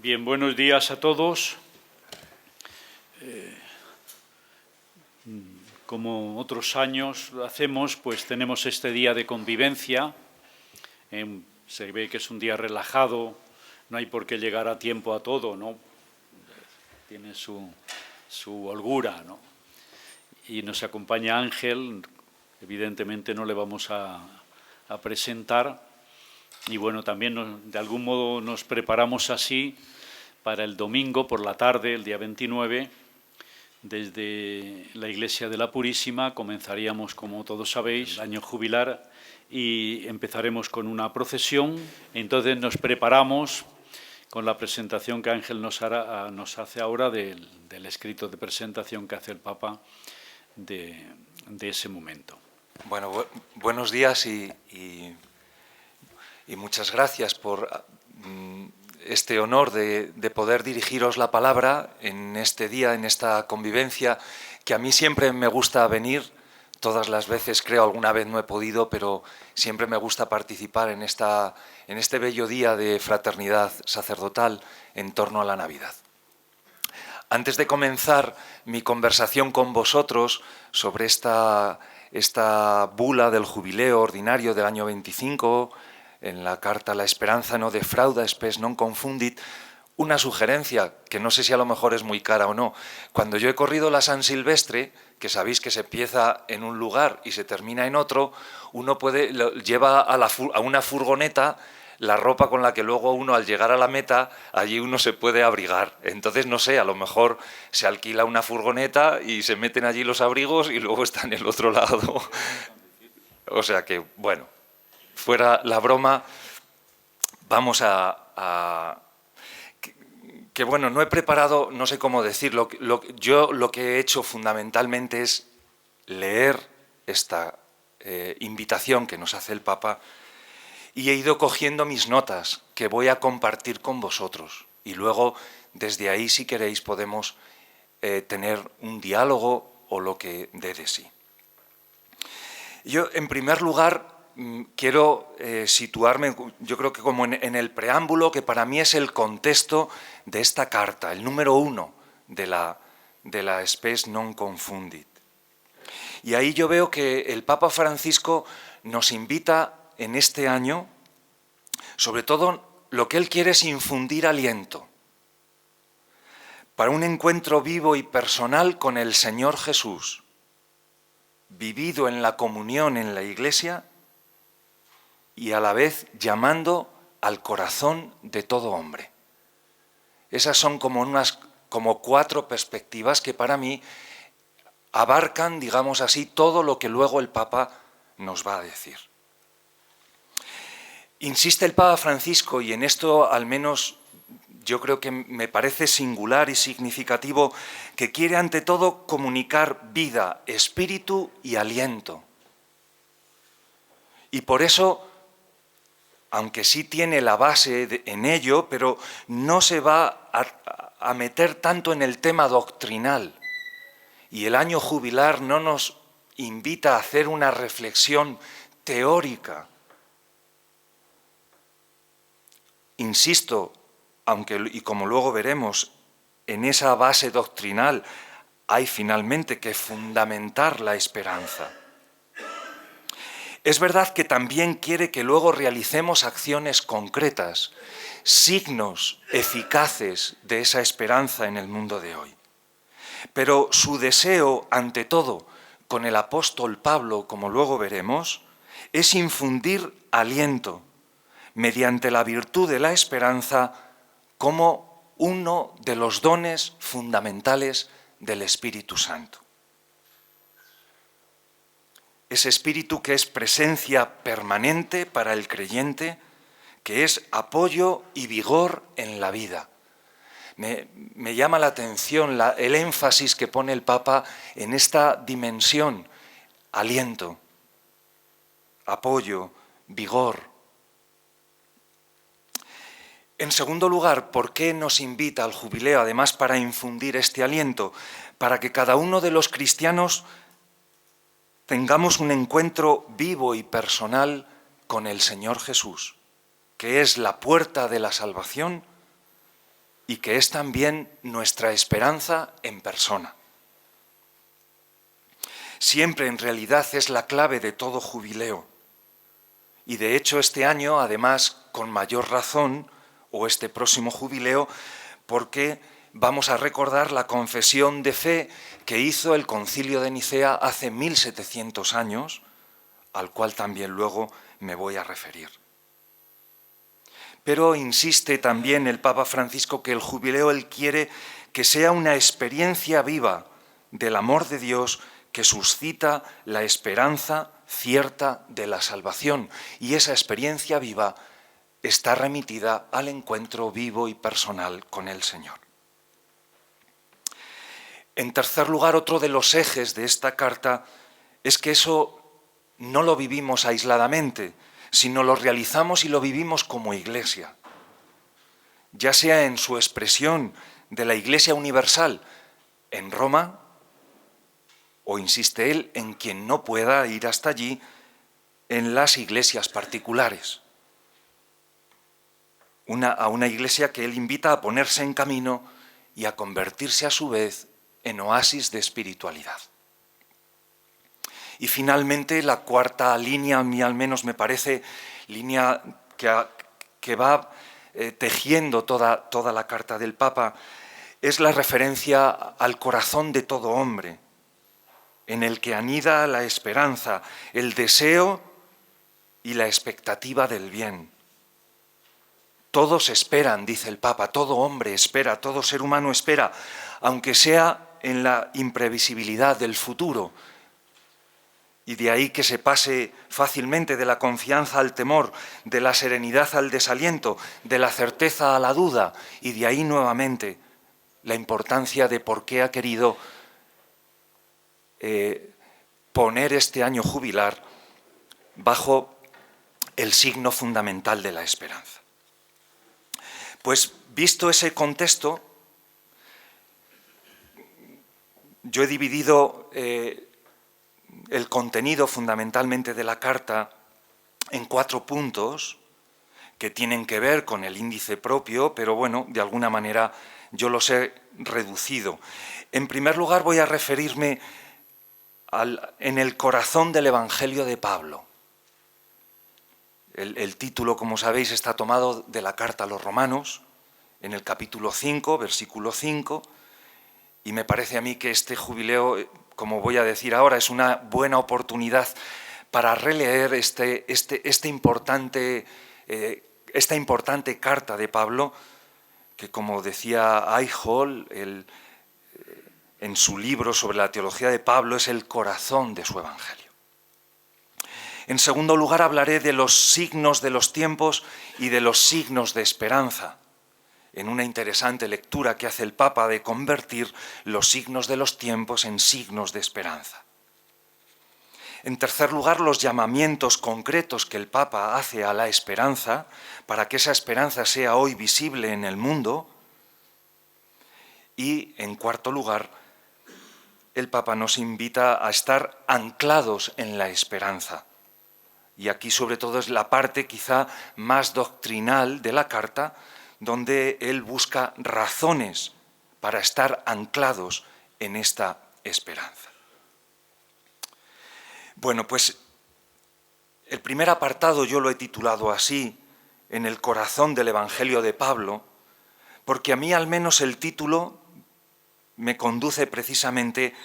Bien, buenos días a todos. Como otros años hacemos, pues tenemos este día de convivencia. Se ve que es un día relajado, no hay por qué llegar a tiempo a todo, ¿no? Tiene su holgura, ¿no? Y nos acompaña Ángel, evidentemente no le vamos a presentar. Y bueno, también de algún modo nos preparamos así para el domingo por la tarde, el día 29, desde la Iglesia de la Purísima comenzaríamos, como todos sabéis, el año jubilar y empezaremos con una procesión. Entonces nos preparamos con la presentación que Ángel nos hace ahora del escrito de presentación que hace el Papa de ese momento. Bueno, buenos días y muchas gracias por este honor de poder dirigiros la palabra en este día, en esta convivencia, que a mí siempre me gusta venir, todas las veces, creo, alguna vez no he podido, pero siempre me gusta participar en este bello día de fraternidad sacerdotal en torno a la Navidad. Antes de comenzar mi conversación con vosotros sobre esta bula del jubileo ordinario del año 25, en la carta La esperanza no defrauda, spes non confundit, una sugerencia que no sé si a lo mejor es muy cara o no. Cuando yo he corrido la San Silvestre, que sabéis que se empieza en un lugar y se termina en otro, uno lleva a una furgoneta la ropa con la que luego uno, al llegar a la meta, allí uno se puede abrigar. Entonces, no sé, a lo mejor se alquila una furgoneta y se meten allí los abrigos y luego está en el otro lado. O sea que, bueno, fuera la broma, vamos que bueno, no he preparado, no sé cómo decirlo. Yo lo que he hecho fundamentalmente es leer esta invitación que nos hace el Papa y he ido cogiendo mis notas que voy a compartir con vosotros. Y luego, desde ahí, si queréis, podemos tener un diálogo o lo que dé de sí. Yo, en primer lugar, quiero situarme, yo creo que como en el preámbulo, que para mí es el contexto de esta carta, el número 1 de la spes non confundit. Y ahí yo veo que el Papa Francisco nos invita en este año, sobre todo lo que él quiere es infundir aliento para un encuentro vivo y personal con el Señor Jesús, vivido en la comunión en la Iglesia y a la vez llamando al corazón de todo hombre. Esas son como 4 perspectivas que para mí abarcan, digamos así, todo lo que luego el Papa nos va a decir. Insiste el Papa Francisco, y en esto al menos yo creo que me parece singular y significativo, que quiere ante todo comunicar vida, espíritu y aliento. Y por eso, aunque sí tiene la base en ello, pero no se va a meter tanto en el tema doctrinal. Y el año jubilar no nos invita a hacer una reflexión teórica. Insisto, y como luego veremos, en esa base doctrinal hay finalmente que fundamentar la esperanza. Es verdad que también quiere que luego realicemos acciones concretas, signos eficaces de esa esperanza en el mundo de hoy. Pero su deseo, ante todo, con el apóstol Pablo, como luego veremos, es infundir aliento mediante la virtud de la esperanza como uno de los dones fundamentales del Espíritu Santo. Ese espíritu que es presencia permanente para el creyente, que es apoyo y vigor en la vida. Me llama la atención el énfasis que pone el Papa en esta dimensión: aliento, apoyo, vigor. En segundo lugar, ¿por qué nos invita al jubileo? Además, para infundir este aliento, para que cada uno de los cristianos tengamos un encuentro vivo y personal con el Señor Jesús, que es la puerta de la salvación y que es también nuestra esperanza en persona. Siempre en realidad es la clave de todo jubileo. Y de hecho este año, además, con mayor razón, o este próximo jubileo, porque vamos a recordar la confesión de fe que hizo el Concilio de Nicea hace 1700 años, al cual también luego me voy a referir. Pero insiste también el Papa Francisco que el jubileo él quiere que sea una experiencia viva del amor de Dios que suscita la esperanza cierta de la salvación. Y esa experiencia viva está remitida al encuentro vivo y personal con el Señor. En tercer lugar, otro de los ejes de esta carta es que eso no lo vivimos aisladamente, sino lo realizamos y lo vivimos como Iglesia, ya sea en su expresión de la Iglesia universal en Roma, o insiste él en quien no pueda ir hasta allí, en las iglesias particulares. A una iglesia que él invita a ponerse en camino y a convertirse a su vez en oasis de espiritualidad. Y finalmente la cuarta línea, a mí al menos me parece, línea que va tejiendo toda la carta del Papa, es la referencia al corazón de todo hombre, en el que anida la esperanza, el deseo y la expectativa del bien. Todos esperan, dice el Papa, todo hombre espera, todo ser humano espera, aunque sea en la imprevisibilidad del futuro. Y de ahí que se pase fácilmente de la confianza al temor, de la serenidad al desaliento, de la certeza a la duda, y de ahí nuevamente la importancia de por qué ha querido poner este año jubilar bajo el signo fundamental de la esperanza. Pues visto ese contexto, yo he dividido el contenido fundamentalmente de la carta en 4 puntos que tienen que ver con el índice propio, pero bueno, de alguna manera yo los he reducido. En primer lugar voy a referirme en el corazón del Evangelio de Pablo. El título, como sabéis, está tomado de la carta a los Romanos, en el capítulo 5, versículo 5, y me parece a mí que este jubileo, como voy a decir ahora, es una buena oportunidad para releer esta importante carta de Pablo, que como decía Eichhorn, en su libro sobre la teología de Pablo, es el corazón de su Evangelio. En segundo lugar, hablaré de los signos de los tiempos y de los signos de esperanza, en una interesante lectura que hace el Papa de convertir los signos de los tiempos en signos de esperanza. En tercer lugar, los llamamientos concretos que el Papa hace a la esperanza, para que esa esperanza sea hoy visible en el mundo. Y, en cuarto lugar, el Papa nos invita a estar anclados en la esperanza. Y aquí, sobre todo, es la parte quizá más doctrinal de la carta, donde él busca razones para estar anclados en esta esperanza. Bueno, pues el primer apartado yo lo he titulado así, en el corazón del Evangelio de Pablo, porque a mí al menos el título me conduce precisamente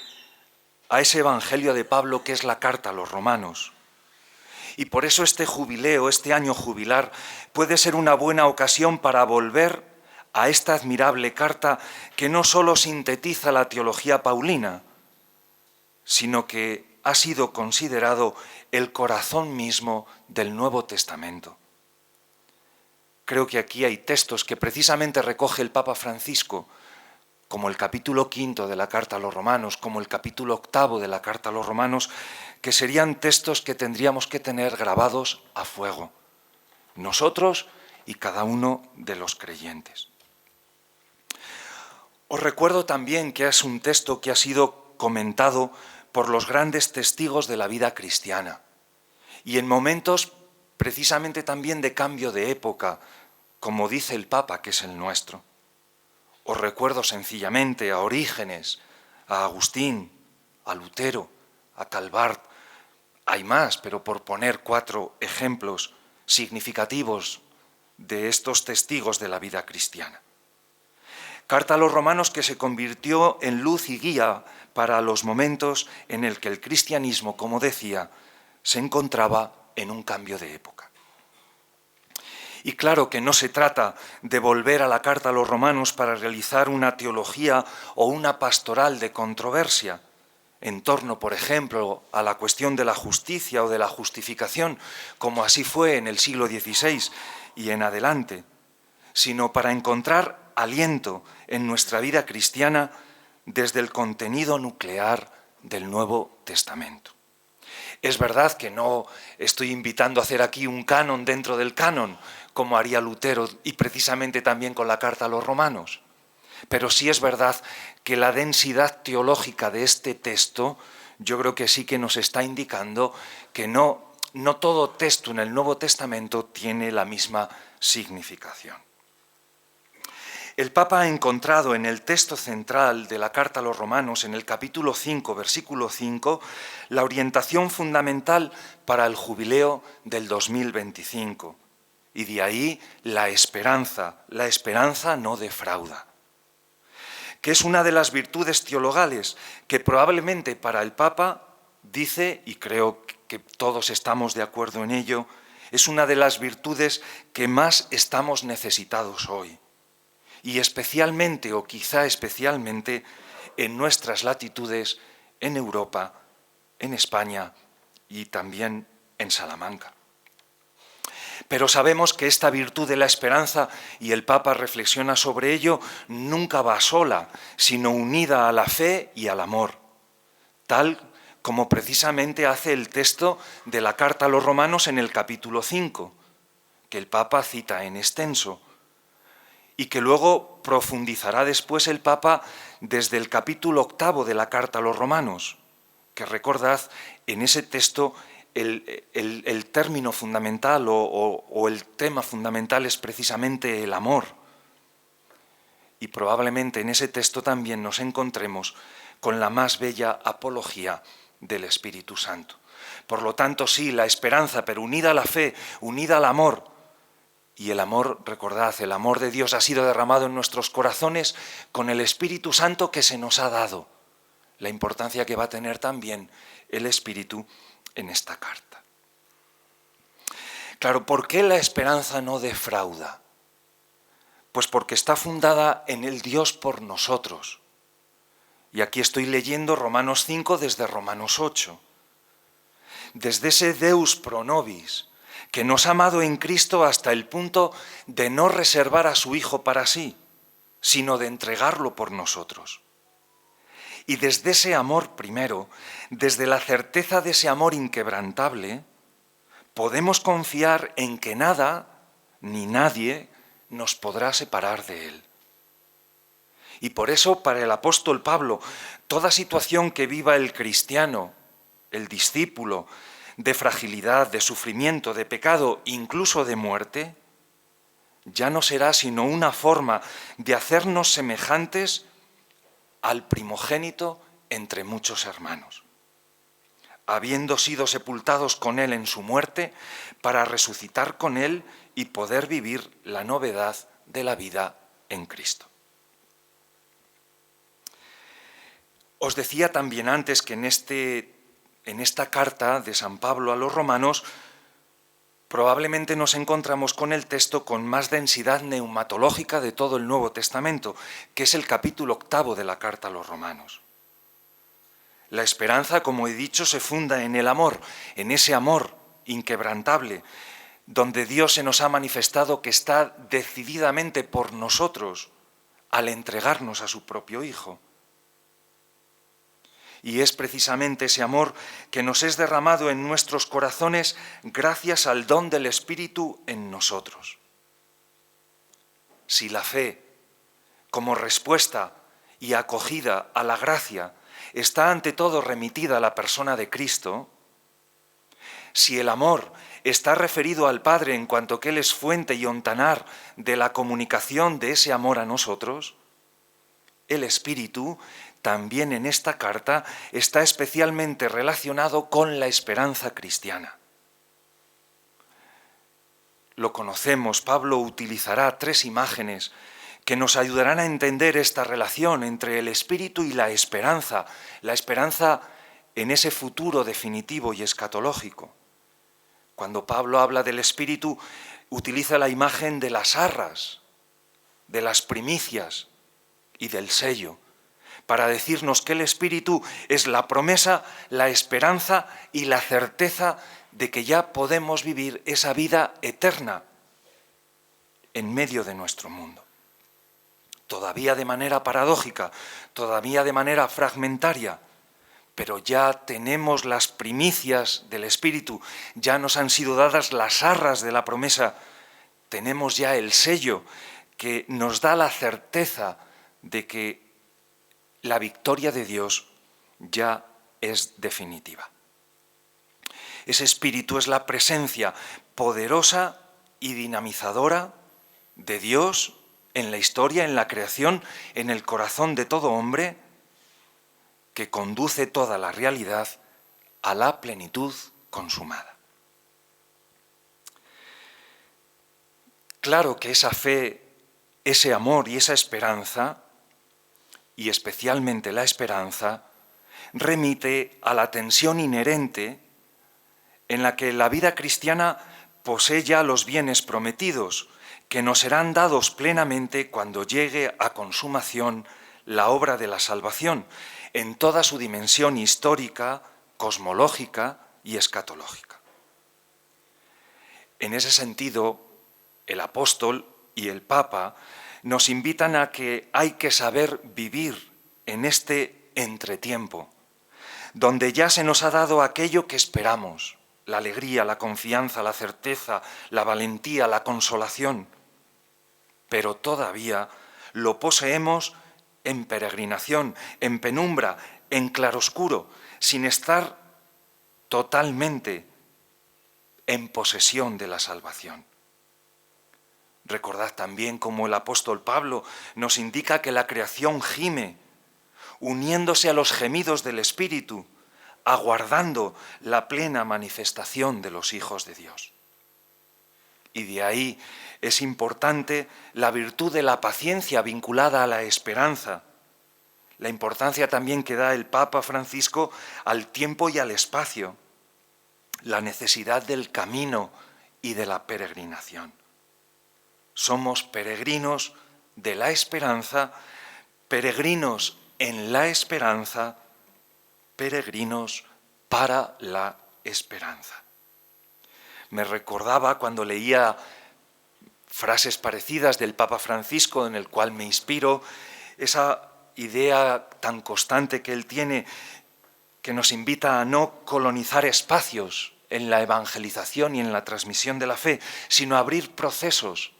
a ese Evangelio de Pablo que es la carta a los Romanos. Y por eso este jubileo, este año jubilar, puede ser una buena ocasión para volver a esta admirable carta que no solo sintetiza la teología paulina, sino que ha sido considerado el corazón mismo del Nuevo Testamento. Creo que aquí hay textos que precisamente recoge el Papa Francisco, como el capítulo 5 de la Carta a los Romanos, como el capítulo 8 de la Carta a los Romanos, que serían textos que tendríamos que tener grabados a fuego, nosotros y cada uno de los creyentes. Os recuerdo también que es un texto que ha sido comentado por los grandes testigos de la vida cristiana y en momentos precisamente también de cambio de época, como dice el Papa, que es el nuestro. Os recuerdo sencillamente a Orígenes, a Agustín, a Lutero, a Calvart. Hay más, pero por poner 4 ejemplos significativos de estos testigos de la vida cristiana. Carta a los Romanos que se convirtió en luz y guía para los momentos en el que el cristianismo, como decía, se encontraba en un cambio de época. Y claro que no se trata de volver a la Carta a los Romanos para realizar una teología o una pastoral de controversia en torno, por ejemplo, a la cuestión de la justicia o de la justificación, como así fue en el siglo XVI y en adelante, sino para encontrar aliento en nuestra vida cristiana desde el contenido nuclear del Nuevo Testamento. Es verdad que no estoy invitando a hacer aquí un canon dentro del canon, como haría Lutero y precisamente también con la Carta a los Romanos, pero sí es verdad que la densidad teológica de este texto yo creo que sí que nos está indicando que no todo texto en el Nuevo Testamento tiene la misma significación. El Papa ha encontrado en el texto central de la Carta a los Romanos, en el capítulo 5, versículo 5, la orientación fundamental para el jubileo del 2025. Y de ahí la esperanza no defrauda, que es una de las virtudes teologales que probablemente para el Papa, dice, y creo que todos estamos de acuerdo en ello, es una de las virtudes que más estamos necesitados hoy. Y especialmente, o quizá especialmente, en nuestras latitudes, en Europa, en España y también en Salamanca. Pero sabemos que esta virtud de la esperanza, y el Papa reflexiona sobre ello, nunca va sola, sino unida a la fe y al amor, tal como precisamente hace el texto de la Carta a los Romanos en el capítulo 5, que el Papa cita en extenso, y que luego profundizará después el Papa desde el capítulo 8 de la Carta a los Romanos, que recordad, en ese texto el término fundamental o el tema fundamental es precisamente el amor. Y probablemente en ese texto también nos encontremos con la más bella apología del Espíritu Santo. Por lo tanto, sí, la esperanza, pero unida a la fe, unida al amor. Y el amor, recordad, el amor de Dios ha sido derramado en nuestros corazones con el Espíritu Santo que se nos ha dado. La importancia que va a tener también el Espíritu en esta carta. Claro, ¿por qué la esperanza no defrauda? Pues porque está fundada en el Dios por nosotros. Y aquí estoy leyendo Romanos 5 desde Romanos 8. Desde ese Deus pro nobis, que nos ha amado en Cristo hasta el punto de no reservar a su Hijo para sí, sino de entregarlo por nosotros. Y desde ese amor primero, desde la certeza de ese amor inquebrantable, podemos confiar en que nada ni nadie nos podrá separar de él. Y por eso, para el apóstol Pablo, toda situación que viva el cristiano, el discípulo, de fragilidad, de sufrimiento, de pecado, incluso de muerte, ya no será sino una forma de hacernos semejantes al primogénito entre muchos hermanos, habiendo sido sepultados con él en su muerte, para resucitar con él y poder vivir la novedad de la vida en Cristo. Os decía también antes que en esta carta de San Pablo a los romanos, probablemente nos encontramos con el texto con más densidad neumatológica de todo el Nuevo Testamento, que es el capítulo 8 de la carta a los romanos. La esperanza, como he dicho, se funda en el amor, en ese amor inquebrantable, donde Dios se nos ha manifestado que está decididamente por nosotros al entregarnos a su propio Hijo. Y es precisamente ese amor que nos es derramado en nuestros corazones gracias al don del Espíritu en nosotros. Si la fe, como respuesta y acogida a la gracia, está ante todo remitida a la persona de Cristo, si el amor está referido al Padre en cuanto que Él es fuente y ontanar de la comunicación de ese amor a nosotros, el Espíritu, también en esta carta, está especialmente relacionado con la esperanza cristiana. Lo conocemos, Pablo utilizará 3 imágenes que nos ayudarán a entender esta relación entre el Espíritu y la esperanza en ese futuro definitivo y escatológico. Cuando Pablo habla del Espíritu, utiliza la imagen de las arras, de las primicias y del sello, para decirnos que el Espíritu es la promesa, la esperanza y la certeza de que ya podemos vivir esa vida eterna en medio de nuestro mundo. Todavía de manera paradójica, todavía de manera fragmentaria, pero ya tenemos las primicias del Espíritu, ya nos han sido dadas las arras de la promesa, tenemos ya el sello que nos da la certeza de que la victoria de Dios ya es definitiva. Ese Espíritu es la presencia poderosa y dinamizadora de Dios en la historia, en la creación, en el corazón de todo hombre, que conduce toda la realidad a la plenitud consumada. Claro que esa fe, ese amor y esa esperanza, y especialmente la esperanza, remite a la tensión inherente en la que la vida cristiana posee ya los bienes prometidos, que nos serán dados plenamente cuando llegue a consumación la obra de la salvación, en toda su dimensión histórica, cosmológica y escatológica. En ese sentido, el apóstol y el Papa nos invitan a que hay que saber vivir en este entretiempo, donde ya se nos ha dado aquello que esperamos, la alegría, la confianza, la certeza, la valentía, la consolación, pero todavía lo poseemos en peregrinación, en penumbra, en claroscuro, sin estar totalmente en posesión de la salvación. Recordad también cómo el apóstol Pablo nos indica que la creación gime, uniéndose a los gemidos del Espíritu, aguardando la plena manifestación de los hijos de Dios. Y de ahí es importante la virtud de la paciencia vinculada a la esperanza, la importancia también que da el Papa Francisco al tiempo y al espacio, la necesidad del camino y de la peregrinación. Somos peregrinos de la esperanza, peregrinos en la esperanza, peregrinos para la esperanza. Me recordaba cuando leía frases parecidas del Papa Francisco, en el cual me inspiro, esa idea tan constante que él tiene, que nos invita a no colonizar espacios en la evangelización y en la transmisión de la fe, sino a abrir procesos.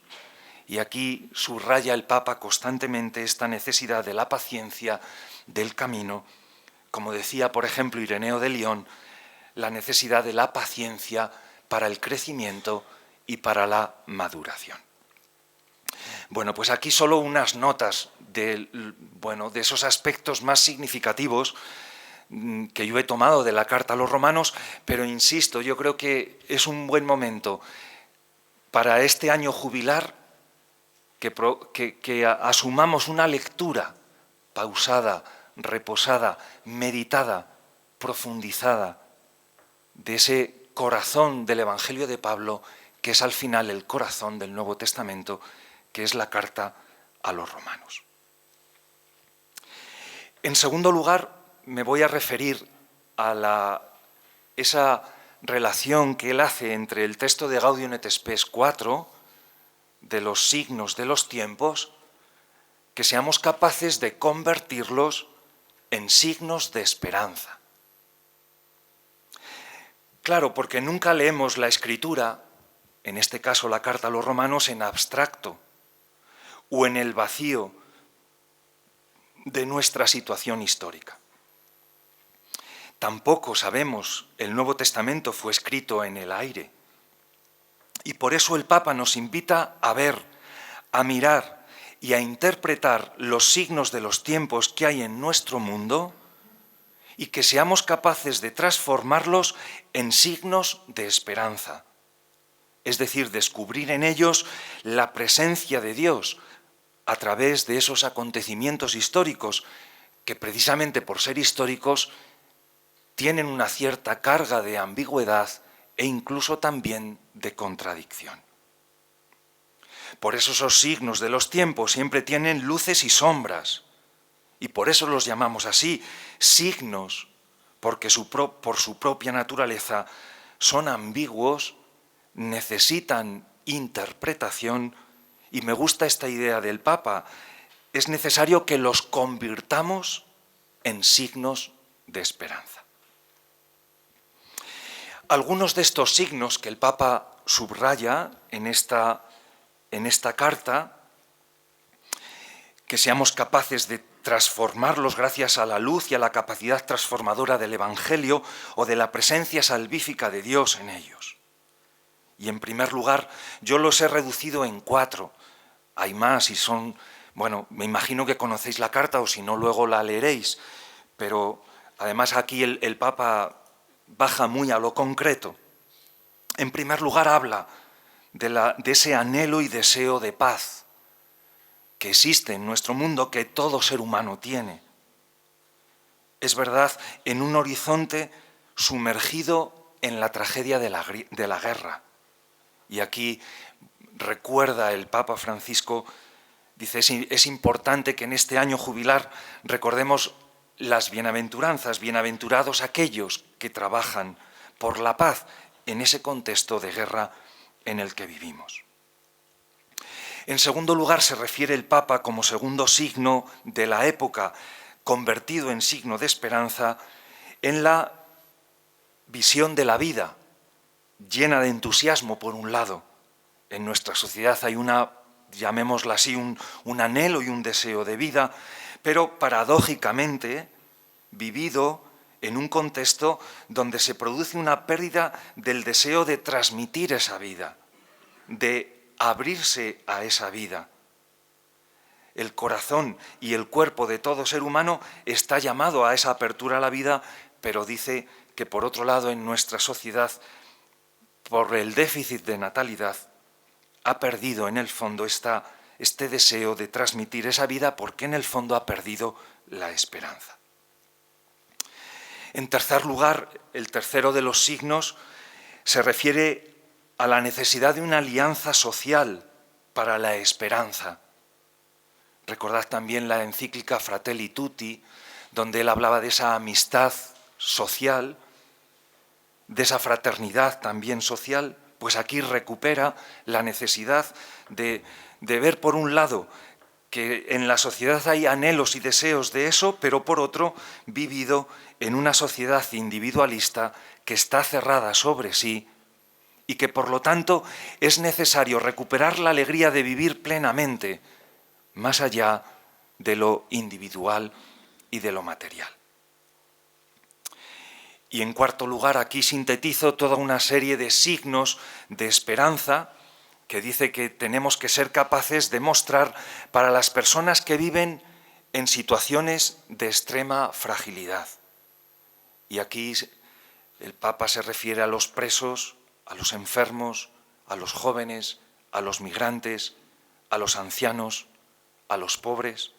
Y aquí subraya el Papa constantemente esta necesidad de la paciencia, del camino, como decía, por ejemplo, Ireneo de León, la necesidad de la paciencia para el crecimiento y para la maduración. Bueno, pues aquí solo unas notas de esos aspectos más significativos que yo he tomado de la carta a los romanos, pero insisto, yo creo que es un buen momento para este año jubilar que asumamos una lectura pausada, reposada, meditada, profundizada de ese corazón del Evangelio de Pablo, que es al final el corazón del Nuevo Testamento, que es la carta a los romanos. En segundo lugar, me voy a referir a esa relación que él hace entre el texto de Gaudium et Spes 4, de los signos de los tiempos, que seamos capaces de convertirlos en signos de esperanza. Claro, porque nunca leemos la Escritura, en este caso la carta a los romanos, en abstracto o en el vacío de nuestra situación histórica. Tampoco sabemos, el Nuevo Testamento fue escrito en el aire. Y por eso el Papa nos invita a ver, a mirar y a interpretar los signos de los tiempos que hay en nuestro mundo y que seamos capaces de transformarlos en signos de esperanza. Es decir, descubrir en ellos la presencia de Dios a través de esos acontecimientos históricos que precisamente por ser históricos tienen una cierta carga de ambigüedad e incluso también de contradicción. Por eso esos signos de los tiempos siempre tienen luces y sombras, y por eso los llamamos así, signos, porque por su propia naturaleza son ambiguos, necesitan interpretación, y me gusta esta idea del Papa, es necesario que los convirtamos en signos de esperanza. Algunos de estos signos que el Papa subraya en esta carta, que seamos capaces de transformarlos gracias a la luz y a la capacidad transformadora del Evangelio o de la presencia salvífica de Dios en ellos. Y en primer lugar, yo los he reducido en 4. Hay más y son, bueno, me imagino que conocéis la carta o si no luego la leeréis, pero además aquí el Papa baja muy a lo concreto. En primer lugar habla de ese anhelo y deseo de paz que existe en nuestro mundo, que todo ser humano tiene. Es verdad, en un horizonte sumergido en la tragedia de la guerra. Y aquí recuerda el Papa Francisco, dice, es importante que en este año jubilar recordemos las bienaventuranzas, bienaventurados aquellos que trabajan por la paz en ese contexto de guerra en el que vivimos. En segundo lugar, se refiere el Papa como segundo signo de la época, convertido en signo de esperanza, en la visión de la vida, llena de entusiasmo por un lado. En nuestra sociedad hay llamémosla así, un anhelo y un deseo de vida, pero paradójicamente vivido en un contexto donde se produce una pérdida del deseo de transmitir esa vida, de abrirse a esa vida. El corazón y el cuerpo de todo ser humano está llamado a esa apertura a la vida, pero dice que por otro lado en nuestra sociedad, por el déficit de natalidad, ha perdido en el fondo este deseo de transmitir esa vida porque en el fondo ha perdido la esperanza. En tercer lugar, el tercero de los signos se refiere a la necesidad de una alianza social para la esperanza. Recordad también la encíclica Fratelli Tutti, donde él hablaba de esa amistad social, de esa fraternidad también social, pues aquí recupera la necesidad de ver por un lado que en la sociedad hay anhelos y deseos de eso, pero por otro vivido en una sociedad individualista que está cerrada sobre sí y que por lo tanto es necesario recuperar la alegría de vivir plenamente, más allá de lo individual y de lo material. Y en cuarto lugar, aquí sintetizo toda una serie de signos de esperanza que dice que tenemos que ser capaces de mostrar para las personas que viven en situaciones de extrema fragilidad. Y aquí el Papa se refiere a los presos, a los enfermos, a los jóvenes, a los migrantes, a los ancianos, a los pobres.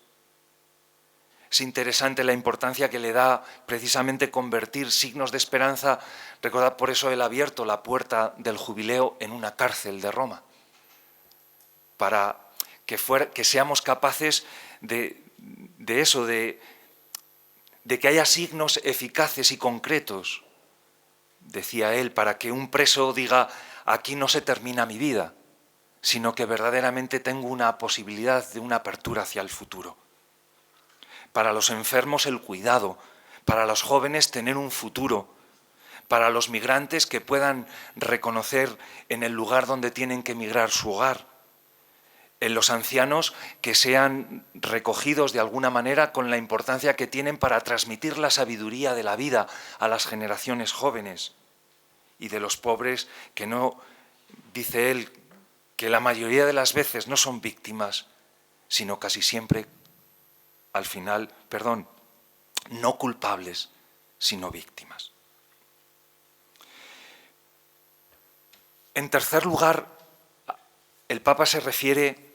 Es interesante la importancia que le da precisamente convertir signos de esperanza. Recordad, por eso él ha abierto la puerta del jubileo en una cárcel de Roma, para que seamos capaces de eso, de que haya signos eficaces y concretos, decía él, para que un preso diga, aquí no se termina mi vida, sino que verdaderamente tengo una posibilidad de una apertura hacia el futuro. Para los enfermos el cuidado, para los jóvenes tener un futuro, para los migrantes que puedan reconocer en el lugar donde tienen que emigrar su hogar, en los ancianos que sean recogidos de alguna manera con la importancia que tienen para transmitir la sabiduría de la vida a las generaciones jóvenes, y de los pobres que no, dice él, que la mayoría de las veces no son víctimas, sino casi siempre, al final, no culpables, sino víctimas. En tercer lugar, el Papa se refiere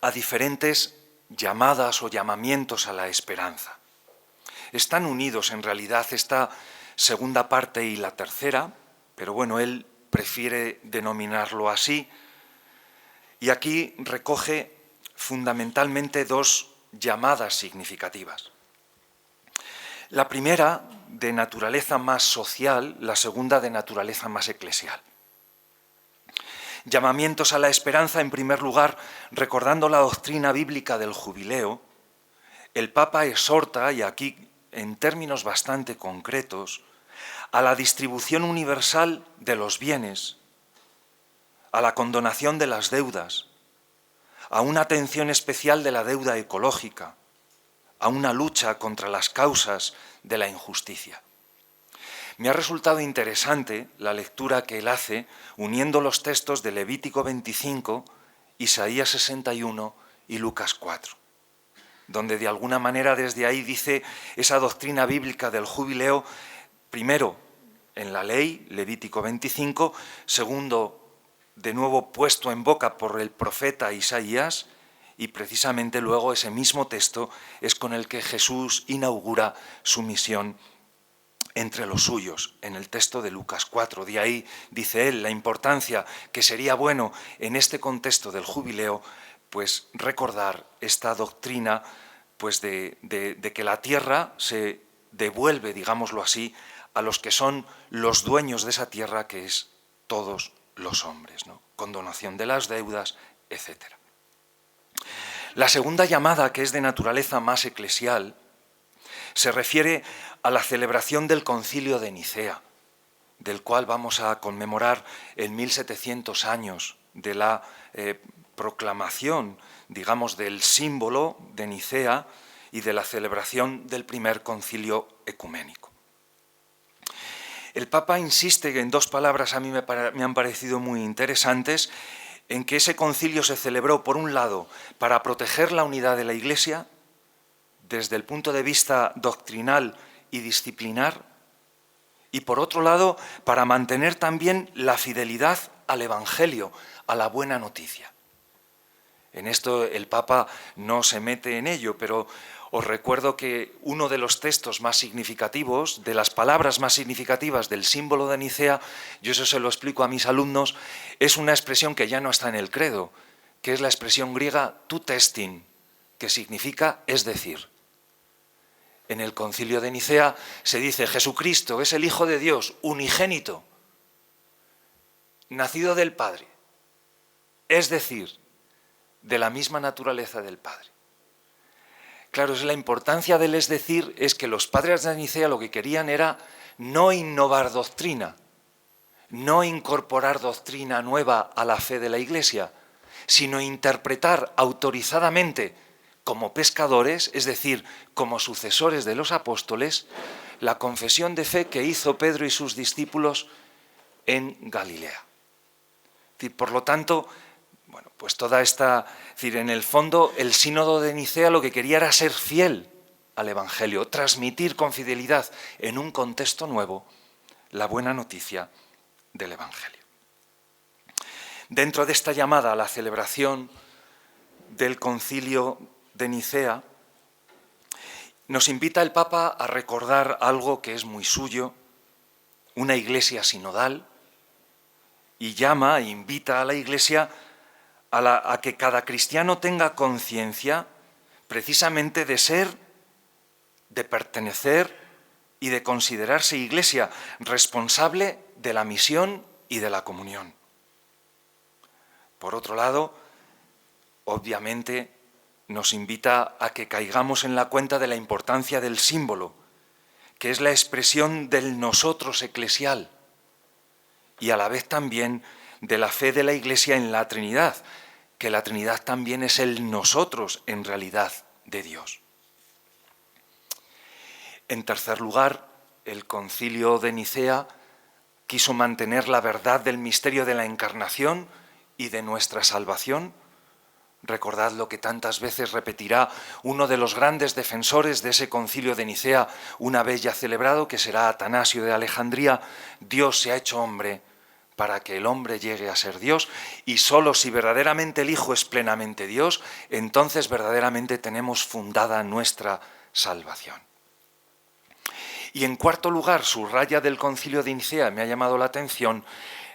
a diferentes llamadas o llamamientos a la esperanza. Están unidos en realidad esta segunda parte y la tercera, pero bueno, él prefiere denominarlo así, y aquí recoge fundamentalmente dos llamadas significativas. La primera, de naturaleza más social, la segunda, de naturaleza más eclesial. Llamamientos a la esperanza, en primer lugar, recordando la doctrina bíblica del jubileo, el Papa exhorta, y aquí en términos bastante concretos, a la distribución universal de los bienes, a la condonación de las deudas, a una atención especial de la deuda ecológica, a una lucha contra las causas de la injusticia. Me ha resultado interesante la lectura que él hace uniendo los textos de Levítico 25, Isaías 61 y Lucas 4, donde de alguna manera desde ahí dice esa doctrina bíblica del jubileo, primero en la ley, Levítico 25, segundo, de nuevo puesto en boca por el profeta Isaías, y precisamente luego ese mismo texto es con el que Jesús inaugura su misión entre los suyos, en el texto de Lucas 4. De ahí, dice él, la importancia que sería bueno en este contexto del jubileo, pues recordar esta doctrina pues de que la tierra se devuelve, digámoslo así, a los que son los dueños de esa tierra, que es todos los hombres, ¿no? Condonación de las deudas, etc. La segunda llamada, que es de naturaleza más eclesial, se refiere a la celebración del Concilio de Nicea, del cual vamos a conmemorar en 1700 años de la proclamación, digamos, del símbolo de Nicea y de la celebración del primer concilio ecuménico. El Papa insiste en dos palabras, a mí me han parecido muy interesantes, en que ese concilio se celebró, por un lado, para proteger la unidad de la Iglesia, desde el punto de vista doctrinal y disciplinar, y por otro lado, para mantener también la fidelidad al Evangelio, a la buena noticia. En esto el Papa no se mete en ello, pero os recuerdo que uno de los textos más significativos, de las palabras más significativas del símbolo de Nicea, yo eso se lo explico a mis alumnos, es una expresión que ya no está en el credo, que es la expresión griega tu testin, que significa es decir. En el Concilio de Nicea se dice Jesucristo es el Hijo de Dios, unigénito, nacido del Padre, es decir, de la misma naturaleza del Padre. Claro, la importancia del es decir es que los padres de Nicea lo que querían era no innovar doctrina, no incorporar doctrina nueva a la fe de la Iglesia, sino interpretar autorizadamente como pescadores, es decir, como sucesores de los apóstoles, la confesión de fe que hizo Pedro y sus discípulos en Galilea. Por lo tanto, bueno, pues toda esta, es decir, en el fondo el sínodo de Nicea lo que quería era ser fiel al Evangelio, transmitir con fidelidad en un contexto nuevo la buena noticia del Evangelio. Dentro de esta llamada a la celebración del Concilio de Nicea, nos invita el Papa a recordar algo que es muy suyo, una iglesia sinodal, y llama e invita a la Iglesia a que cada cristiano tenga conciencia precisamente de ser, de pertenecer y de considerarse Iglesia responsable de la misión y de la comunión. Por otro lado, obviamente nos invita a que caigamos en la cuenta de la importancia del símbolo, que es la expresión del nosotros eclesial, y a la vez también de la fe de la Iglesia en la Trinidad, que la Trinidad también es el nosotros en realidad de Dios. En tercer lugar, el Concilio de Nicea quiso mantener la verdad del misterio de la Encarnación y de nuestra salvación, Recordad lo que tantas veces repetirá uno de los grandes defensores de ese concilio de Nicea, una vez ya celebrado, que será Atanasio de Alejandría: Dios se ha hecho hombre para que el hombre llegue a ser Dios, y solo si verdaderamente el Hijo es plenamente Dios, entonces verdaderamente tenemos fundada nuestra salvación. Y en cuarto lugar, subraya del concilio de Nicea, me ha llamado la atención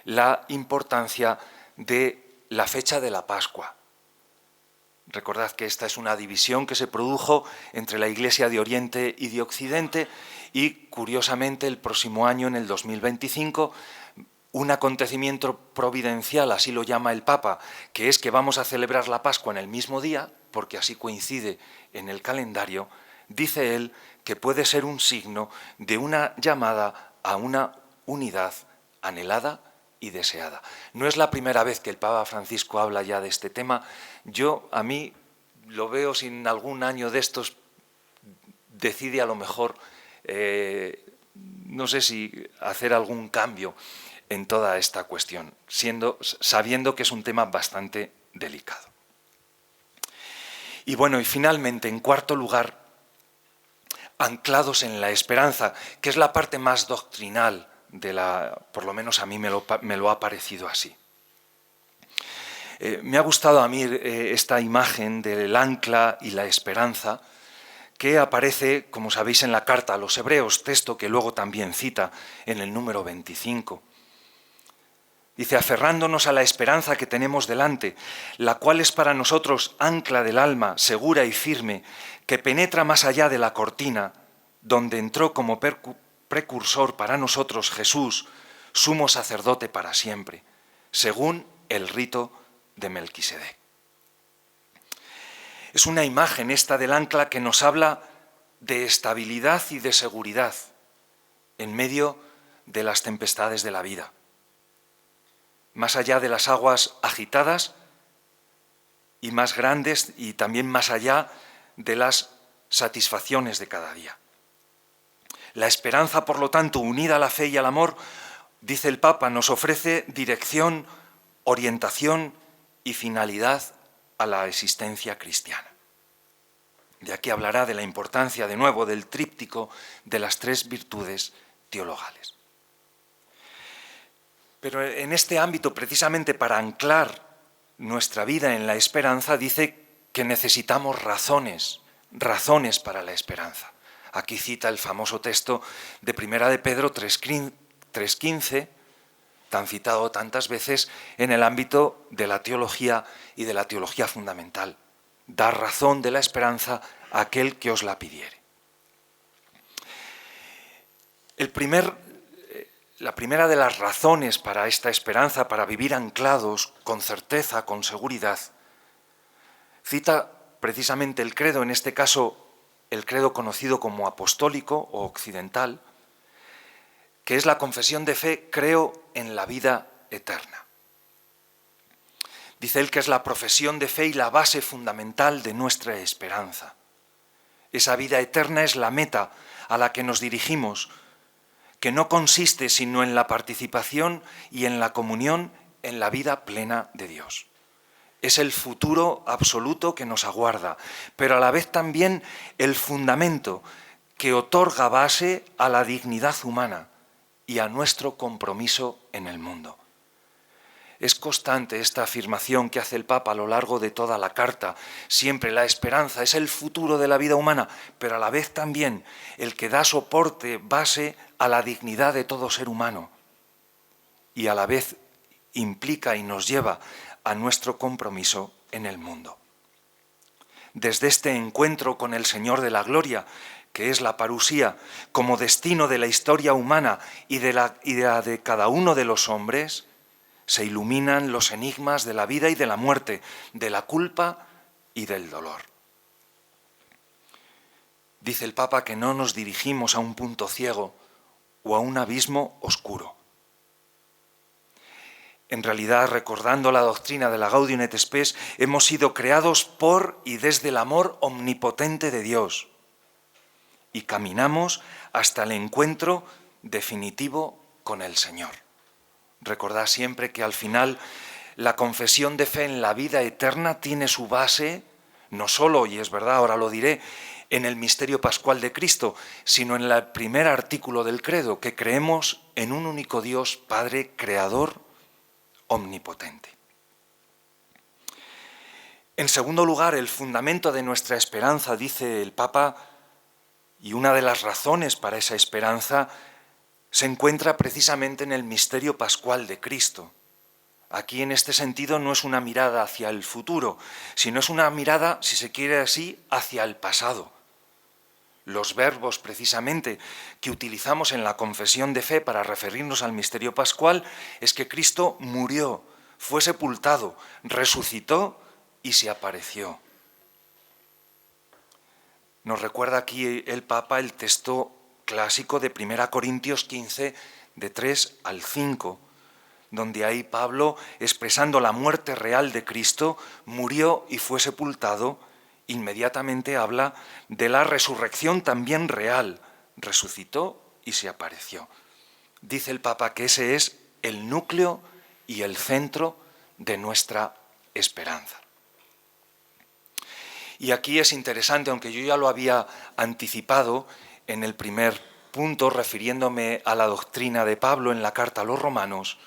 la importancia de la fecha de la Pascua. Recordad que esta es una división que se produjo entre la Iglesia de Oriente y de Occidente, y curiosamente el próximo año, en el 2025, un acontecimiento providencial, así lo llama el Papa, que es que vamos a celebrar la Pascua en el mismo día, porque así coincide en el calendario, dice él que puede ser un signo de una llamada a una unidad anhelada y deseada. No es la primera vez que el Papa Francisco habla ya de este tema. A mí lo veo, sin algún año de estos decide a lo mejor, no sé si hacer algún cambio en toda esta cuestión, sabiendo que es un tema bastante delicado. Y bueno, y finalmente, en cuarto lugar, anclados en la esperanza, que es la parte más doctrinal por lo menos a mí me lo ha parecido así. Me ha gustado a mí esta imagen del ancla y la esperanza, que aparece, como sabéis, en la carta a los Hebreos, texto que luego también cita en el número 25. Dice: aferrándonos a la esperanza que tenemos delante, la cual es para nosotros ancla del alma, segura y firme, que penetra más allá de la cortina, donde entró como precursor para nosotros Jesús, sumo sacerdote para siempre, según el rito de Melquisedec. Es una imagen esta del ancla que nos habla de estabilidad y de seguridad en medio de las tempestades de la vida. Más allá de las aguas agitadas y más grandes, y también más allá de las satisfacciones de cada día. La esperanza, por lo tanto, unida a la fe y al amor, dice el Papa, nos ofrece dirección, orientación y finalidad a la existencia cristiana. De aquí hablará de la importancia, de nuevo, del tríptico de las tres virtudes teologales. Pero en este ámbito, precisamente para anclar nuestra vida en la esperanza, dice que necesitamos razones para la esperanza. Aquí cita el famoso texto de Primera de Pedro 3:15, tan citado tantas veces en el ámbito de la teología y de la teología fundamental. Dar razón de la esperanza a aquel que os la pidiere. La primera de las razones para esta esperanza, para vivir anclados con certeza, con seguridad, cita precisamente el credo, en este caso el credo conocido como apostólico o occidental, que es la confesión de fe: creo en la vida eterna. Dice él que es la profesión de fe y la base fundamental de nuestra esperanza. Esa vida eterna es la meta a la que nos dirigimos, que no consiste sino en la participación y en la comunión en la vida plena de Dios. Es el futuro absoluto que nos aguarda, pero a la vez también el fundamento que otorga base a la dignidad humana y a nuestro compromiso en el mundo. Es constante esta afirmación que hace el Papa a lo largo de toda la carta. Siempre la esperanza es el futuro de la vida humana, pero a la vez también el que da soporte, base a la dignidad de todo ser humano, y a la vez implica y nos lleva a nuestro compromiso en el mundo. Desde este encuentro con el Señor de la Gloria, que es la parusía, como destino de la historia humana y de la de cada uno de los hombres, se iluminan los enigmas de la vida y de la muerte, de la culpa y del dolor. Dice el Papa que no nos dirigimos a un punto ciego o a un abismo oscuro. En realidad, recordando la doctrina de la Gaudium et Spes, hemos sido creados por y desde el amor omnipotente de Dios y caminamos hasta el encuentro definitivo con el Señor. Recordad siempre que al final la confesión de fe en la vida eterna tiene su base, no solo, y es verdad, ahora lo diré, en el misterio pascual de Cristo, sino en el primer artículo del credo, que creemos en un único Dios, Padre, Creador, omnipotente. En segundo lugar, el fundamento de nuestra esperanza, dice el Papa, y una de las razones para esa esperanza se encuentra precisamente en el misterio pascual de Cristo. Aquí, en este sentido, no es una mirada hacia el futuro, sino es una mirada, si se quiere así, hacia el pasado. Los verbos, precisamente, que utilizamos en la confesión de fe para referirnos al misterio pascual es que Cristo murió, fue sepultado, resucitó y se apareció. Nos recuerda aquí el Papa el texto clásico de 1 Corintios 15, de 3 al 5, donde ahí Pablo, expresando la muerte real de Cristo, murió y fue sepultado, inmediatamente habla de la resurrección también real. Resucitó y se apareció. Dice el Papa que ese es el núcleo y el centro de nuestra esperanza. Y aquí es interesante, aunque yo ya lo había anticipado en el primer punto, refiriéndome a la doctrina de Pablo en la carta a los Romanos,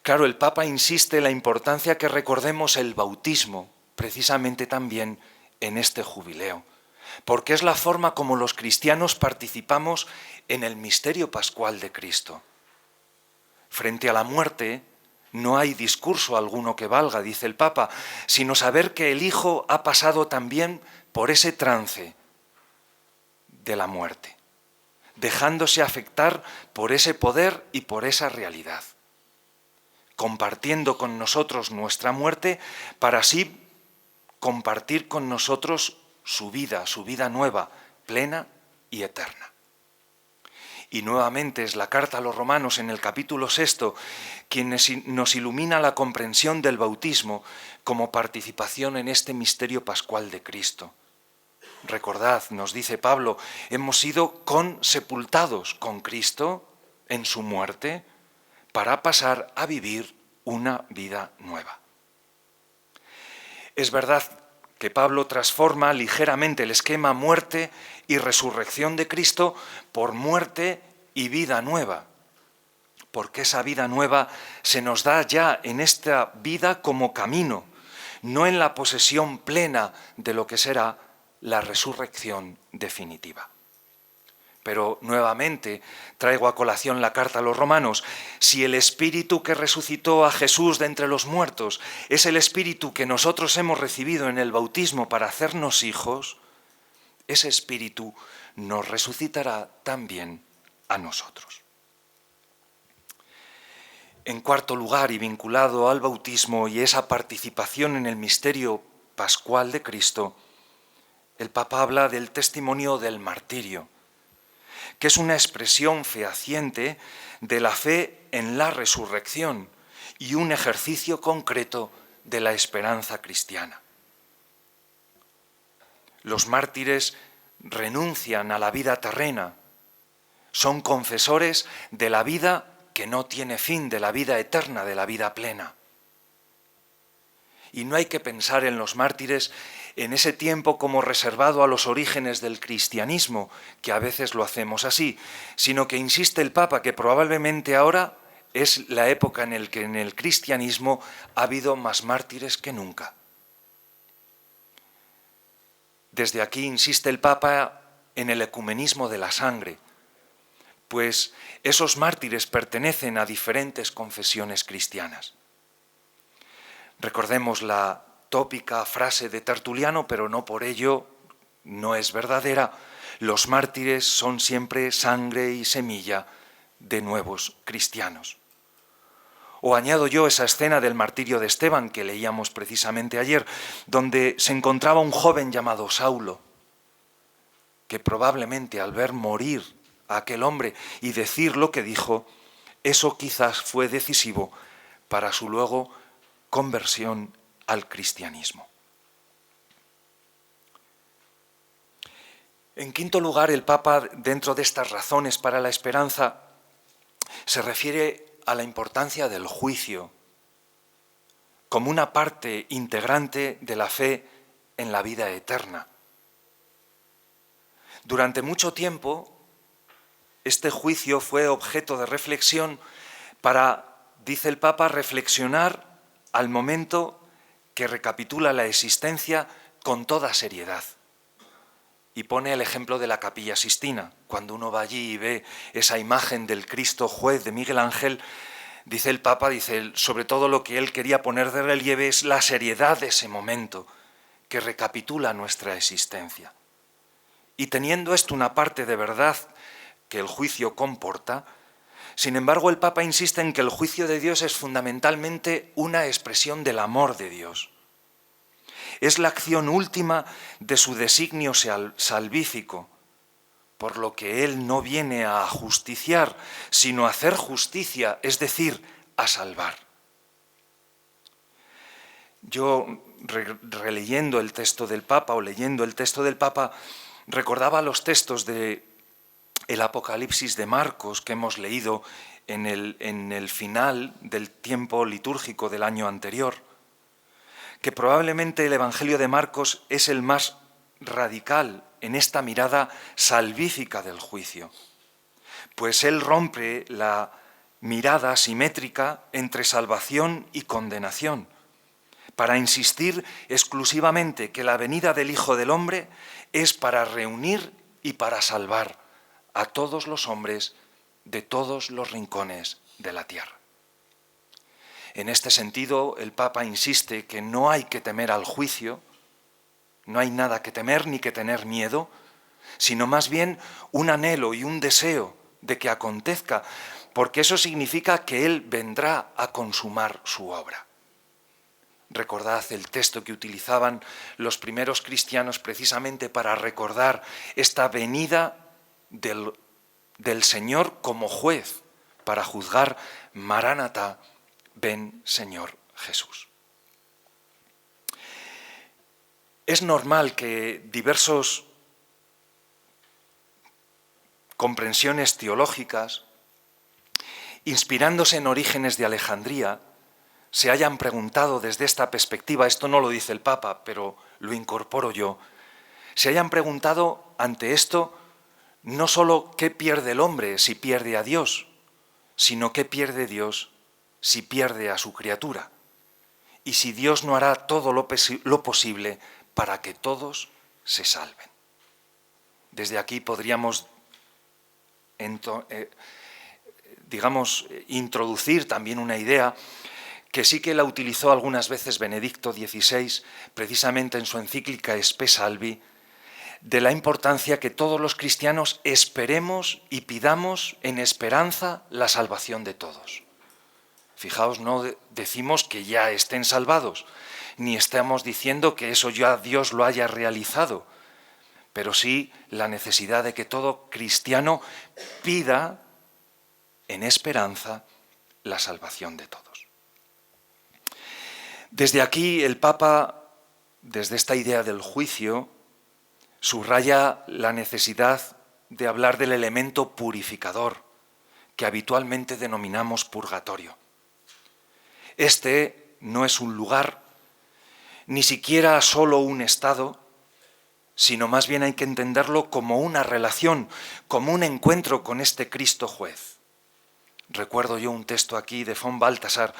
claro, el Papa insiste en la importancia que recordemos el bautismo, precisamente también en este jubileo, porque es la forma como los cristianos participamos en el misterio pascual de Cristo. Frente a la muerte no hay discurso alguno que valga, dice el Papa, sino saber que el Hijo ha pasado también por ese trance de la muerte, dejándose afectar por ese poder y por esa realidad, compartiendo con nosotros nuestra muerte para así compartir con nosotros su vida nueva, plena y eterna. Y nuevamente es la carta a los Romanos en el capítulo 6 quien nos ilumina la comprensión del bautismo como participación en este misterio pascual de Cristo. Recordad, nos dice Pablo, hemos sido consepultados con Cristo en su muerte para pasar a vivir una vida nueva. Es verdad que Pablo transforma ligeramente el esquema muerte y resurrección de Cristo por muerte y vida nueva, porque esa vida nueva se nos da ya en esta vida como camino, no en la posesión plena de lo que será la resurrección definitiva. Pero nuevamente traigo a colación la carta a los Romanos. Si el Espíritu que resucitó a Jesús de entre los muertos es el Espíritu que nosotros hemos recibido en el bautismo para hacernos hijos, ese Espíritu nos resucitará también a nosotros. En cuarto lugar, y vinculado al bautismo y esa participación en el misterio pascual de Cristo, el Papa habla del testimonio del martirio, que es una expresión fehaciente de la fe en la resurrección y un ejercicio concreto de la esperanza cristiana. Los mártires renuncian a la vida terrena, son confesores de la vida que no tiene fin, de la vida eterna, de la vida plena. Y no hay que pensar en los mártires en ese tiempo como reservado a los orígenes del cristianismo, que a veces lo hacemos así, sino que insiste el Papa que probablemente ahora es la época en la que en el cristianismo ha habido más mártires que nunca. Desde aquí insiste el Papa en el ecumenismo de la sangre, pues esos mártires pertenecen a diferentes confesiones cristianas. Recordemos la tópica frase de Tertuliano, pero no por ello no es verdadera: los mártires son siempre sangre y semilla de nuevos cristianos. O añado yo esa escena del martirio de Esteban que leíamos precisamente ayer, donde se encontraba un joven llamado Saulo, que probablemente al ver morir a aquel hombre y decir lo que dijo, eso quizás fue decisivo para su luego conversión al cristianismo. En quinto lugar, el Papa, dentro de estas razones para la esperanza, se refiere a la importancia del juicio. como una parte integrante de la fe en la vida eterna. Durante mucho tiempo, este juicio fue objeto de reflexión para, dice el Papa, reflexionar al momento que recapitula la existencia con toda seriedad. Y pone el ejemplo de la Capilla Sixtina. Cuando uno va allí y ve esa imagen del Cristo juez de Miguel Ángel, dice el Papa, sobre todo lo que él quería poner de relieve es la seriedad de ese momento que recapitula nuestra existencia. Y teniendo esto una parte de verdad que el juicio comporta, sin embargo el Papa insiste en que el juicio de Dios es fundamentalmente una expresión del amor de Dios. Es la acción última de su designio salvífico, por lo que Él no viene a justiciar, sino a hacer justicia, es decir, a salvar. Yo, releyendo el texto del Papa o leyendo el texto del Papa, recordaba los textos del Apocalipsis de Marcos que hemos leído en el final del tiempo litúrgico del año anterior, que probablemente el Evangelio de Marcos es el más radical en esta mirada salvífica del juicio, pues él rompe la mirada simétrica entre salvación y condenación, para insistir exclusivamente que la venida del Hijo del Hombre es para reunir y para salvar a todos los hombres de todos los rincones de la tierra. En este sentido, el Papa insiste que no hay que temer al juicio, no hay nada que temer ni que tener miedo, sino más bien un anhelo y un deseo de que acontezca, porque eso significa que Él vendrá a consumar su obra. Recordad el texto que utilizaban los primeros cristianos precisamente para recordar esta venida del Señor como juez para juzgar. Maránata, ven Señor Jesús. Es normal que diversas comprensiones teológicas, inspirándose en Orígenes de Alejandría, se hayan preguntado desde esta perspectiva, esto no lo dice el Papa, pero lo incorporo yo, se hayan preguntado ante esto no solo qué pierde el hombre si pierde a Dios, sino qué pierde Dios si pierde a su criatura, y si Dios no hará todo lo posible para que todos se salven. Desde aquí podríamos, introducir también una idea que sí que la utilizó algunas veces Benedicto XVI, precisamente en su encíclica Spe Salvi, de la importancia que todos los cristianos esperemos y pidamos en esperanza la salvación de todos. Fijaos, no decimos que ya estén salvados, ni estamos diciendo que eso ya Dios lo haya realizado, pero sí la necesidad de que todo cristiano pida en esperanza la salvación de todos. Desde aquí el Papa, desde esta idea del juicio, subraya la necesidad de hablar del elemento purificador, que habitualmente denominamos purgatorio. Este no es un lugar, ni siquiera solo un estado, sino más bien hay que entenderlo como una relación, como un encuentro con este Cristo juez. Recuerdo yo un texto aquí de von Balthasar,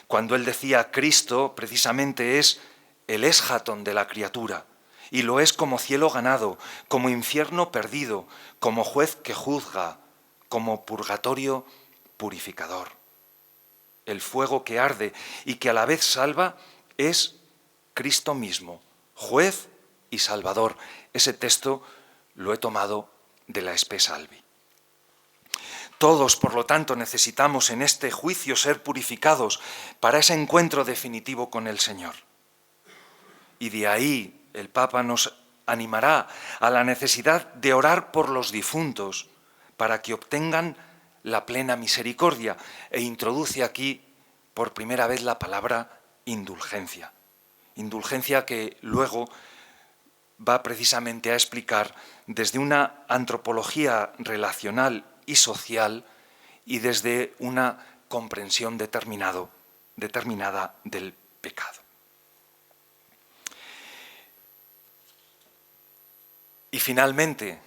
cuando él decía Cristo precisamente es el eschaton de la criatura, y lo es como cielo ganado, como infierno perdido, como juez que juzga, como purgatorio purificador. El fuego que arde y que a la vez salva es Cristo mismo, juez y salvador. Ese texto lo he tomado de la Spe Salvi. Todos, por lo tanto, necesitamos en este juicio ser purificados para ese encuentro definitivo con el Señor. Y de ahí el Papa nos animará a la necesidad de orar por los difuntos para que obtengan la plena misericordia, e introduce aquí por primera vez la palabra indulgencia. Indulgencia que luego va precisamente a explicar desde una antropología relacional y social y desde una comprensión determinada del pecado. Y finalmente,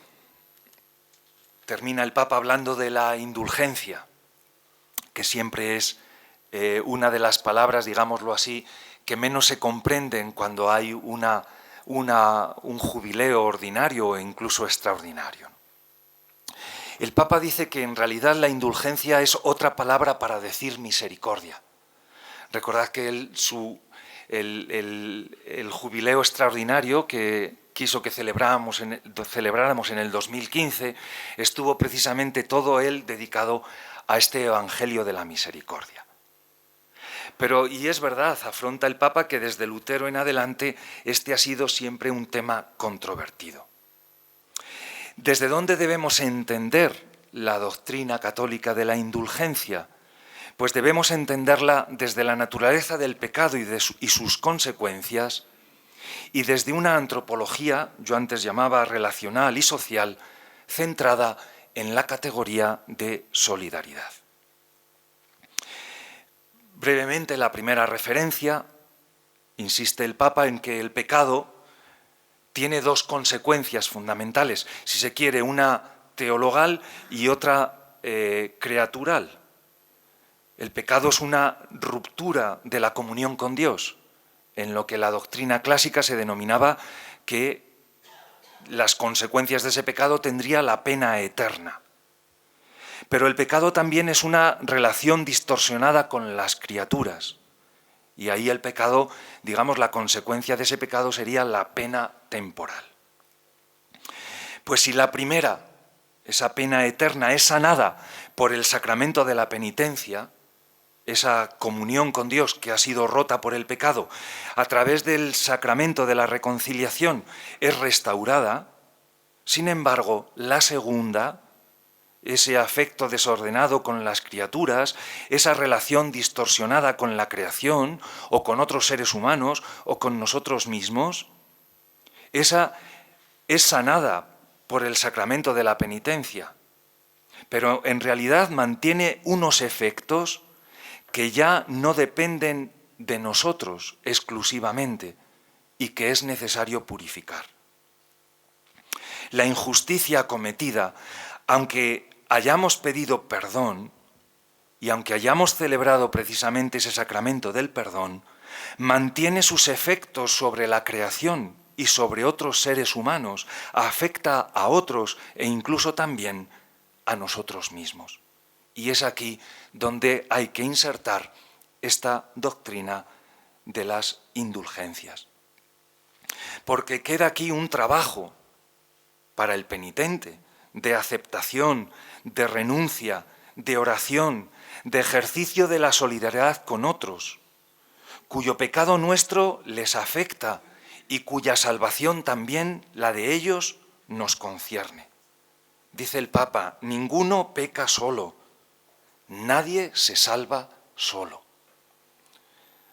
termina el Papa hablando de la indulgencia, que siempre es una de las palabras, digámoslo así, que menos se comprenden cuando hay un jubileo ordinario o incluso extraordinario. El Papa dice que en realidad la indulgencia es otra palabra para decir misericordia. Recordad que el jubileo extraordinario que quiso que celebráramos en el 2015 estuvo precisamente todo él dedicado a este Evangelio de la misericordia. Pero, y es verdad, afronta el Papa que desde Lutero en adelante este ha sido siempre un tema controvertido. ¿Desde dónde debemos entender la doctrina católica de la indulgencia? Pues debemos entenderla desde la naturaleza del pecado y sus consecuencias, y desde una antropología, yo antes llamaba relacional y social, centrada en la categoría de solidaridad. Brevemente, la primera referencia, insiste el Papa en que el pecado tiene dos consecuencias fundamentales, si se quiere, una teologal y otra creatural. El pecado es una ruptura de la comunión con Dios, en lo que la doctrina clásica se denominaba que las consecuencias de ese pecado tendría la pena eterna. Pero el pecado también es una relación distorsionada con las criaturas. Y ahí el pecado, digamos, la consecuencia de ese pecado sería la pena temporal. Pues si la primera, esa pena eterna, es sanada por el sacramento de la penitencia, esa comunión con Dios que ha sido rota por el pecado, a través del sacramento de la reconciliación es restaurada, sin embargo, la segunda, ese afecto desordenado con las criaturas, esa relación distorsionada con la creación o con otros seres humanos o con nosotros mismos, esa es sanada por el sacramento de la penitencia, pero en realidad mantiene unos efectos que ya no dependen de nosotros exclusivamente y que es necesario purificar. La injusticia cometida, aunque hayamos pedido perdón y aunque hayamos celebrado precisamente ese sacramento del perdón, mantiene sus efectos sobre la creación y sobre otros seres humanos, afecta a otros e incluso también a nosotros mismos. Y es aquí donde hay que insertar esta doctrina de las indulgencias. Porque queda aquí un trabajo para el penitente de aceptación, de renuncia, de oración, de ejercicio de la solidaridad con otros, cuyo pecado nuestro les afecta y cuya salvación también, la de ellos, nos concierne. Dice el Papa, ninguno peca solo, nadie se salva solo.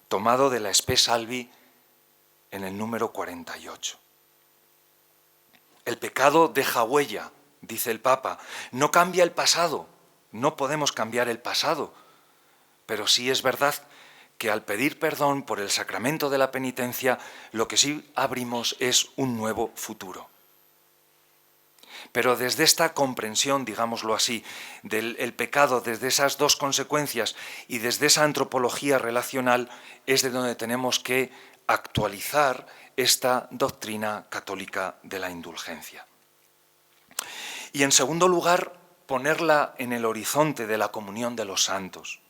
Tomado de la Spe Salvi en el número 48. El pecado deja huella, dice el Papa, no cambia el pasado, no podemos cambiar el pasado, pero sí es verdad que al pedir perdón por el sacramento de la penitencia, lo que sí abrimos es un nuevo futuro. Pero desde esta comprensión, digámoslo así, del pecado, desde esas dos consecuencias y desde esa antropología relacional, es de donde tenemos que actualizar esta doctrina católica de la indulgencia. Y en segundo lugar, ponerla en el horizonte de la comunión de los santos,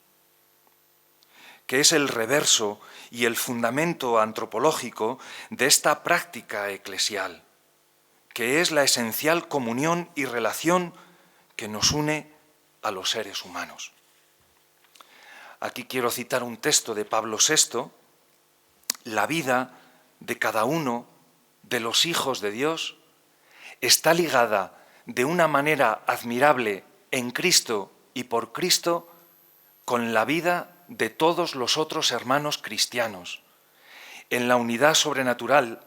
que es el reverso y el fundamento antropológico de esta práctica eclesial, que es la esencial comunión y relación que nos une a los seres humanos. Aquí quiero citar un texto de Pablo VI, la vida de cada uno de los hijos de Dios está ligada de una manera admirable en Cristo y por Cristo con la vida de todos los otros hermanos cristianos, en la unidad sobrenatural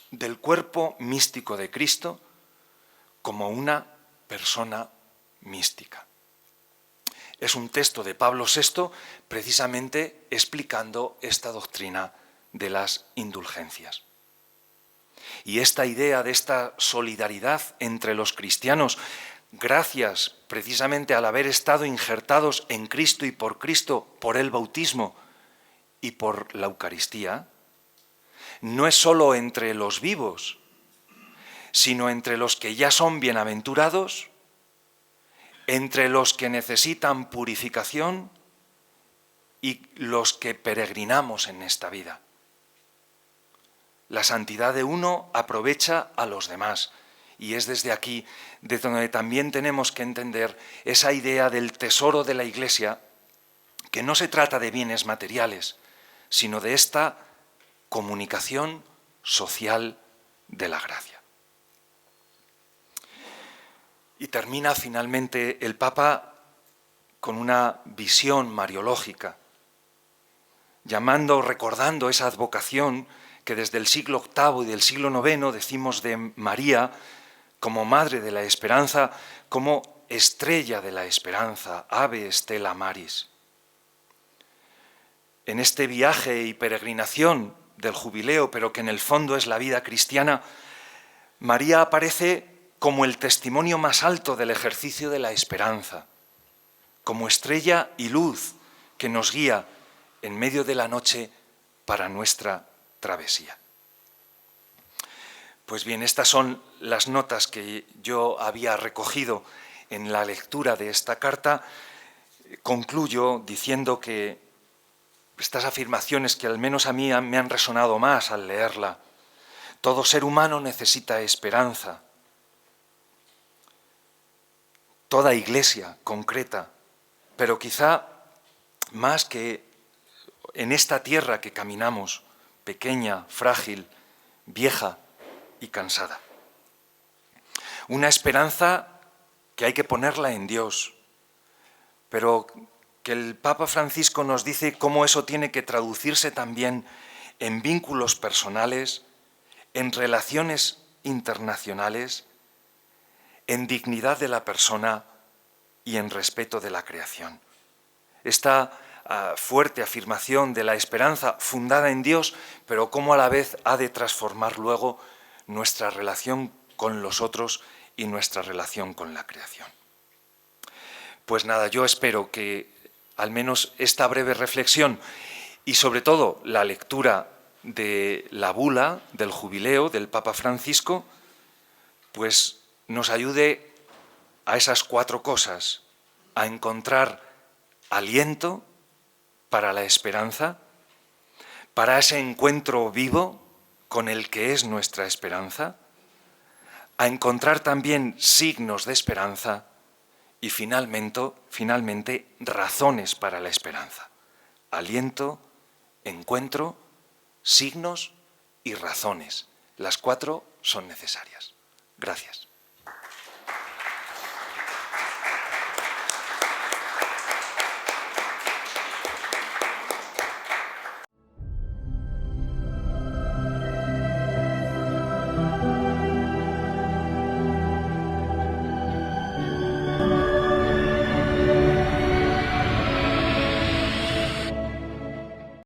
del cuerpo místico de Cristo como una persona mística. Es un texto de Pablo VI precisamente explicando esta doctrina de las indulgencias. Y esta idea de esta solidaridad entre los cristianos, gracias precisamente al haber estado injertados en Cristo y por Cristo, por el bautismo y por la Eucaristía, no es sólo entre los vivos, sino entre los que ya son bienaventurados, entre los que necesitan purificación y los que peregrinamos en esta vida. La santidad de uno aprovecha a los demás, y es desde aquí de donde también tenemos que entender esa idea del tesoro de la Iglesia, que no se trata de bienes materiales, sino de esta comunicación social de la gracia. Y termina finalmente el Papa con una visión mariológica, recordando esa advocación que desde el siglo VIII y del siglo IX decimos de María como Madre de la Esperanza, como estrella de la esperanza, ave stella maris. En este viaje y peregrinación del jubileo, pero que en el fondo es la vida cristiana, María aparece como el testimonio más alto del ejercicio de la esperanza, como estrella y luz que nos guía en medio de la noche para nuestra travesía. Pues bien, estas son las notas que yo había recogido en la lectura de esta carta. Concluyo diciendo que estas afirmaciones que al menos a mí me han resonado más al leerla. Todo ser humano necesita esperanza. Toda iglesia concreta, pero quizá más que en esta tierra que caminamos, pequeña, frágil, vieja y cansada. Una esperanza que hay que ponerla en Dios, pero que el Papa Francisco nos dice cómo eso tiene que traducirse también en vínculos personales, en relaciones internacionales, en dignidad de la persona y en respeto de la creación. Esta fuerte afirmación de la esperanza fundada en Dios, pero cómo a la vez ha de transformar luego nuestra relación con los otros y nuestra relación con la creación. Pues nada, yo espero que al menos esta breve reflexión y sobre todo la lectura de la bula del jubileo del Papa Francisco, pues nos ayude a esas 4 cosas, a encontrar aliento para la esperanza, para ese encuentro vivo con el que es nuestra esperanza, a encontrar también signos de esperanza y finalmente razones para la esperanza. Aliento, encuentro, signos y razones. Las 4 son necesarias. Gracias.